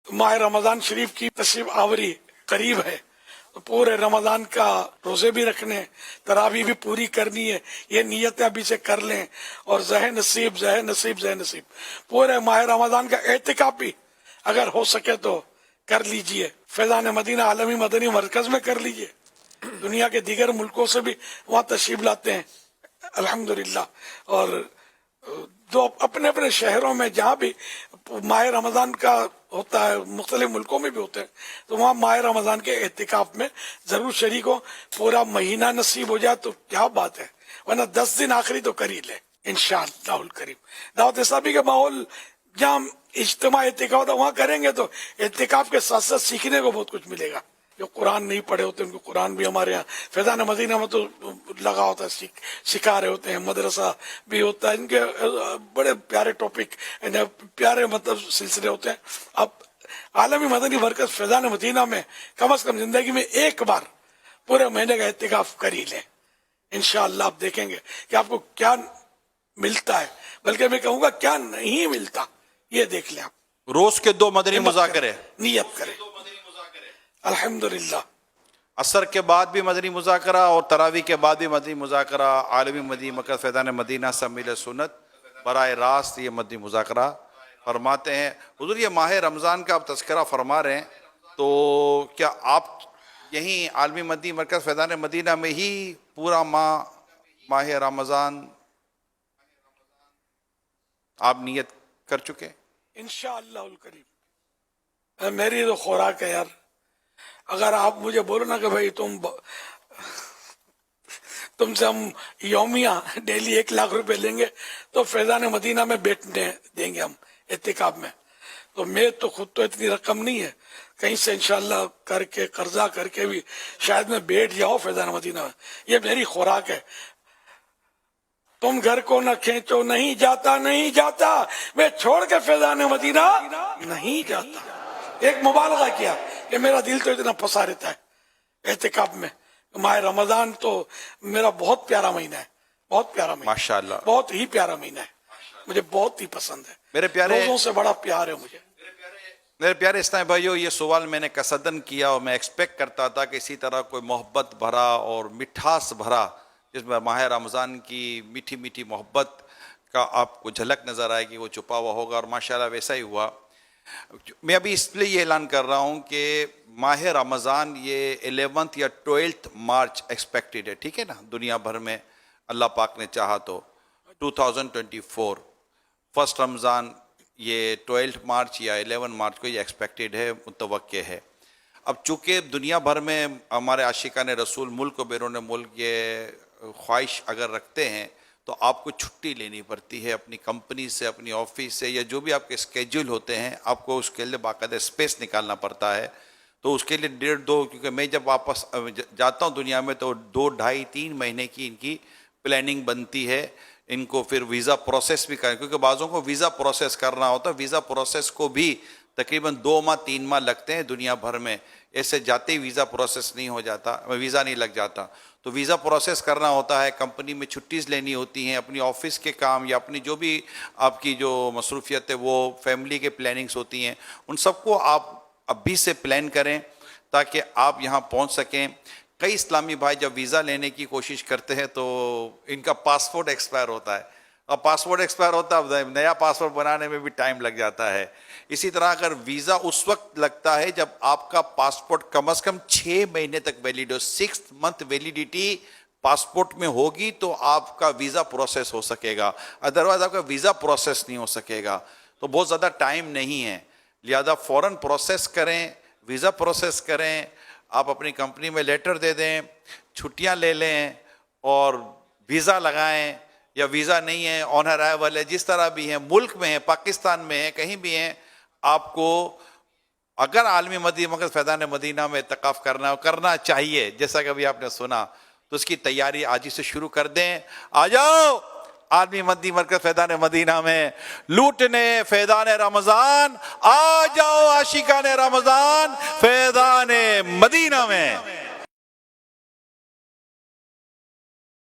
ماہ رمضان شریف کی تشریف آوری قریب ہے تو پورے رمضان کا روزے بھی رکھنے، تراویح بھی پوری کرنی ہے، یہ نیتیں ابھی سے کر لیں، اور زہ نصیب پورے ماہ رمضان کا اعتکاف بھی اگر ہو سکے تو کر لیجئے۔ فیضان مدینہ عالمی مدنی مرکز میں کر لیجئے، دنیا کے دیگر ملکوں سے بھی وہاں تشریف لاتے ہیں الحمدللہ، اور جو اپنے اپنے شہروں میں جہاں بھی ماہ رمضان کا ہوتا ہے، مختلف ملکوں میں بھی ہوتے ہیں، تو وہاں ماہ رمضان کے اعتکاف میں ضرور شریک ہو۔ پورا مہینہ نصیب ہو جائے تو کیا بات ہے، ورنہ 10 دن آخری تو کر ہی لے انشاءاللہ الکریم۔ دعوت اسلامی کے ماحول جہاں اجتماع اعتکاف ہوتا ہے وہاں کریں گے تو اعتکاف کے ساتھ ساتھ سیکھنے کو بہت کچھ ملے گا۔ جو قرآن نہیں پڑھے ہوتے ان کو قرآن بھی ہمارے یہاں فیضان مدینہ میں تو لگا ہوتا ہے، سکھا رہے ہوتے ہیں، مدرسہ بھی ہوتا ہے، ان کے بڑے پیارے ٹاپک، پیارے مطلب سلسلے ہوتے ہیں۔ اب عالمی مدنی مرکز فیضان مدینہ میں کم از کم زندگی میں ایک بار پورے مہینے کا اعتکاف کر ہی لیں، انشاءاللہ آپ دیکھیں گے کہ آپ کو کیا ملتا ہے، بلکہ میں کہوں گا کیا نہیں ملتا، یہ دیکھ لیں آپ۔ روز کے 2 مدنی مذاکرے، نیت کریں الحمدللہ۔ عصر کے بعد بھی مدنی مذاکرہ اور تراویح کے بعد بھی مدنی مذاکرہ، عالمی مدنی مرکز فیضان مدینہ سے میل سنت براہ راست یہ مدنی مذاکرہ فرماتے ہیں۔ حضور یہ ماہ رمضان کا آپ تذکرہ فرما رہے ہیں، تو کیا آپ یہیں عالمی مدنی مرکز فیضان مدینہ میں ہی پورا ماہ رمضان آپ نیت کر چکے؟ انشاءاللہ الکریم میری تو خوراک ہے یار۔ اگر آپ مجھے بولو نا کہ بھائی تم سے ہم یومیہ ڈیلی 1 لاکھ روپے لیں گے تو فیضان مدینہ میں بیٹھنے دیں گے ہم اعتکاف میں، تو میں تو خود تو اتنی رقم نہیں ہے، کہیں سے انشاءاللہ کر کے قرضہ کر کے بھی شاید میں بیٹھ جاؤ فیضان مدینہ میں، یہ میری خوراک ہے۔ تم گھر کو نہ کھینچو، نہیں جاتا میں چھوڑ کے فیضان مدینہ نہیں جاتا۔ ایک مبالغہ کیا کہ میرا دل تو اتنا پھنسا رہتا ہے اعتکاف میں۔ ماہ رمضان تو میرا بہت پیارا مہینہ ہے، بہت پیارا مہینہ، ماشاءاللہ بہت ہی پیارا مہینہ ہے، مجھے بہت ہی پسند ہے، میرے پیارے روزوں سے بڑا پیار ہے مجھے۔ میرے پیارے اسلامی بھائیو، یہ سوال میں نے قصدن کیا اور میں ایکسپیکٹ کرتا تھا کہ اسی طرح کوئی محبت بھرا اور مٹھاس بھرا، جس میں ماہ رمضان کی میٹھی میٹھی محبت کا آپ کو جھلک نظر آئے گی، وہ چھپا ہوا ہوگا، اور ماشاءاللہ ویسا ہی ہوا۔ میں ابھی اس لیے یہ اعلان کر رہا ہوں کہ ماہ رمضان یہ 11 یا 12 مارچ ایکسپیکٹڈ ہے، ٹھیک ہے نا، دنیا بھر میں اللہ پاک نے چاہا تو 2024 فرسٹ رمضان یہ 12 مارچ یا 11 مارچ کو یہ ایکسپیکٹڈ ہے، متوقع ہے۔ اب چونکہ دنیا بھر میں ہمارے عاشقان رسول ملک و بیرون ملک یہ خواہش اگر رکھتے ہیں تو آپ کو چھٹی لینی پڑتی ہے اپنی کمپنی سے، اپنی آفس سے، یا جو بھی آپ کے اسکیجول ہوتے ہیں، آپ کو اس کے لیے باقاعدہ اسپیس نکالنا پڑتا ہے۔ تو اس کے لیے 1.5-2، کیونکہ میں جب واپس جاتا ہوں دنیا میں تو 2, 2.5, 3 مہینے کی ان کی پلاننگ بنتی ہے۔ ان کو پھر ویزا پروسیس بھی کریں، کیونکہ بعضوں کو ویزا پروسیس کرنا ہوتا ہے، ویزا پروسیس کو بھی تقریباً 2 ماہ 3 ماہ لگتے ہیں دنیا بھر میں، ایسے جاتے ہی ویزا پروسیس نہیں ہو جاتا، ویزا نہیں لگ جاتا، تو ویزا پروسیس کرنا ہوتا ہے، کمپنی میں چھٹیز لینی ہوتی ہیں، اپنی آفس کے کام یا اپنی جو بھی آپ کی جو مصروفیت ہے، وہ فیملی کے پلاننگز ہوتی ہیں، ان سب کو آپ ابھی سے پلان کریں تاکہ آپ یہاں پہنچ سکیں۔ کئی اسلامی بھائی جب ویزا لینے کی کوشش کرتے ہیں تو ان کا پاسپورٹ ایکسپائر ہوتا ہے، اب پاسپورٹ ایکسپائر ہوتا ہے، نیا پاسپورٹ بنانے میں بھی ٹائم لگ جاتا ہے۔ اسی طرح اگر ویزا اس وقت لگتا ہے جب آپ کا پاسپورٹ کم از کم 6 مہینے تک ویلڈ ہو، 6 منتھ ویلیڈیٹی پاسپورٹ میں ہوگی تو آپ کا ویزا پروسیس ہو سکے گا، ادروائز آپ کا ویزا پروسیس نہیں ہو سکے گا، تو بہت زیادہ ٹائم نہیں ہے، لہذا فوراً پروسیس کریں، ویزا پروسیس کریں، آپ اپنی کمپنی میں لیٹر دے دیں، چھٹیاں لے لیں اور ویزا لگائیں، یا ویزا نہیں ہے آن ارائیول ہے، جس طرح بھی ہیں، ملک میں ہیں، پاکستان میں ہیں، کہیں بھی ہیں، آپ کو اگر عالمی مدینہ مرکز فیضان مدینہ میں اعتکاف کرنا چاہیے، جیسا کہ ابھی آپ نے سنا، تو اس کی تیاری آج ہی سے شروع کر دیں۔ آ جاؤ عالمی مدنی مرکز فیضان مدینہ میں لوٹنے فیضان رمضان، آ جاؤ عاشقان رمضان فیضان مدینہ میں۔